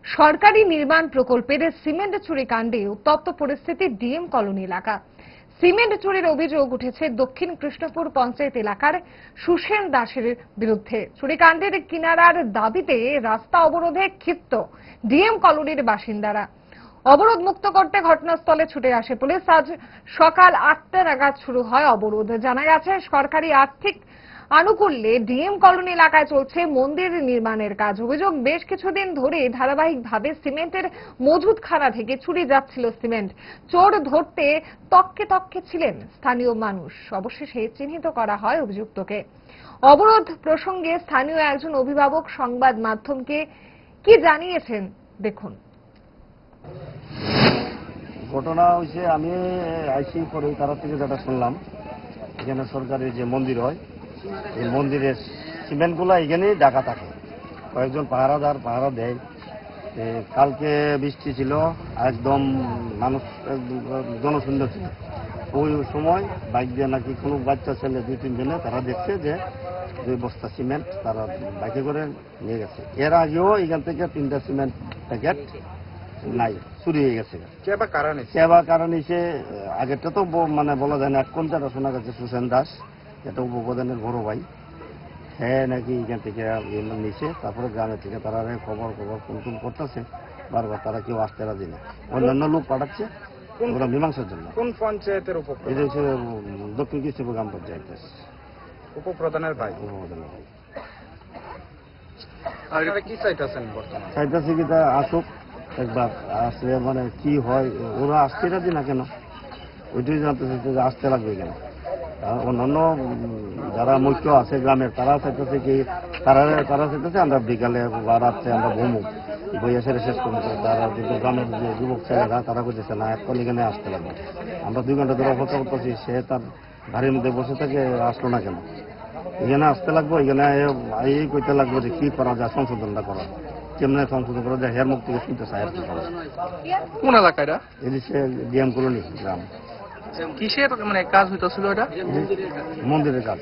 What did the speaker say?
সরকারি নির্মাণ প্রকল্পের সিমেন্ট চুরি কাণ্ডে উত্তপ্ত পরিস্থিতি ডিএম কলোনি এলাকা। সিমেন্ট চুরির অভিযোগ উঠেছে দক্ষিণ কৃষ্ণপুর পঞ্চায়েত এলাকার সুসেন দাসের বিরুদ্ধে। চুরিকাণ্ডের কিনারার দাবিতে রাস্তা অবরোধে ক্ষিপ্ত ডিএম কলোনির বাসিন্দারা। অবরোধ মুক্ত করতে ঘটনাস্থলে ছুটে আসে পুলিশ। আজ সকাল 8টা নাগাদ শুরু হয় অবরোধ। জানা গেছে, সরকারি আর্থিক আনুকূল্যে ডিএম কলোনি এলাকায় চলছে মন্দির নির্মাণের কাজ। অভিযোগ, বেশ কিছুদিন ধরে ধারাবাহিকভাবে সিমেন্টের মজুতখানা থেকে চুরি যাচ্ছিল সিমেন্ট। চোর ধরতে তককে তককে ছিলেন স্থানীয় মানুষ। অবশেষে চিহ্নিত করা হয় অভিযুক্তকে। অবরোধ প্রসঙ্গে স্থানীয় একজন অভিভাবক সংবাদ মাধ্যমকে কি জানিয়েছেন দেখুন। ঘটনা হয়েছে, আমি আইসি পরে তারা থেকে যেটা শুনলাম, এখানে সরকারি যে মন্দির হয়, এই মন্দিরের সিমেন্টগুলো এখানেই ঢাকা থাকে। কয়েকজন পাহারাদার পাহারা দেয়। কালকে বৃষ্টি ছিল, একদম মানুষ জনশূন্য ছিল। ওই সময় বাইক দিয়ে নাকি কোনো বাচ্চা ছেলে 2-3 জনে তারা দেখছে যে 2 বস্তা সিমেন্ট তারা বাইকে করে নিয়ে গেছে। এর আগেও এখান থেকে 3টা সিমেন্ট প্যাকেট নাই, চুরি হয়ে গেছে। সেবা কারণ হিসেবে আগেরটা তো মানে বলা যায় না, এখন যারা শোনা গেছে সুসেন দাস, এটা উপপ্রধানের বড় ভাই, হ্যাঁ নাকি এখান থেকে নিচে। তারপরে গ্রামের থেকে তারা খবর ফোন করতেছে বারবার, তারা কেউ আসতে রাজি না। অন্যান্য লোক পাঠাচ্ছে ওরা মীমাংসার জন্য। কোন পঞ্চায়েতের এটা হচ্ছে দক্ষিণ কৃষ্ণপুর গ্রাম পঞ্চায়েত, উপপ্রধানের ভাই। কি চাইতেছেন বর্তমানে? চাইতেছি কি তা আসুক একবার, আসলে মানে কি হয়, ওরা আসতে রাজি না কেন ওইটাই জানতে চাইছে, যে আসতে লাগবে কেন। অন্যান্য যারা মুখ্য আছে গ্রামের, তারা চাইতেছে কি, তারা চাইতেছে আমরা বিকালে বা রাত্রে আমরা বই এসে শেষ করতে। তারা কিন্তু গ্রামের যে যুবক ছেলেরা তারা বুঝেছে না, এখন এখানে আসতে লাগবে। আমরা 2 ঘন্টা ধরে অপেক্ষা করতেছি, সে তার গাড়ির মধ্যে বসে থাকে, আসলো না কেন। এখানে আসতে লাগবো, এখানে এই কইতে লাগবো যে কি করা যায়, সংশোধনটা করা, কেমনে সংশোধন করা যায়, হের মুখ থেকে শুনতে চাই আর কি করা। কোন এলাকায়? এদিকে ডিএম কলোনি গ্রাম। কিসের মানে কাজ হইতেছিল এটা? মন্দিরের কাজ।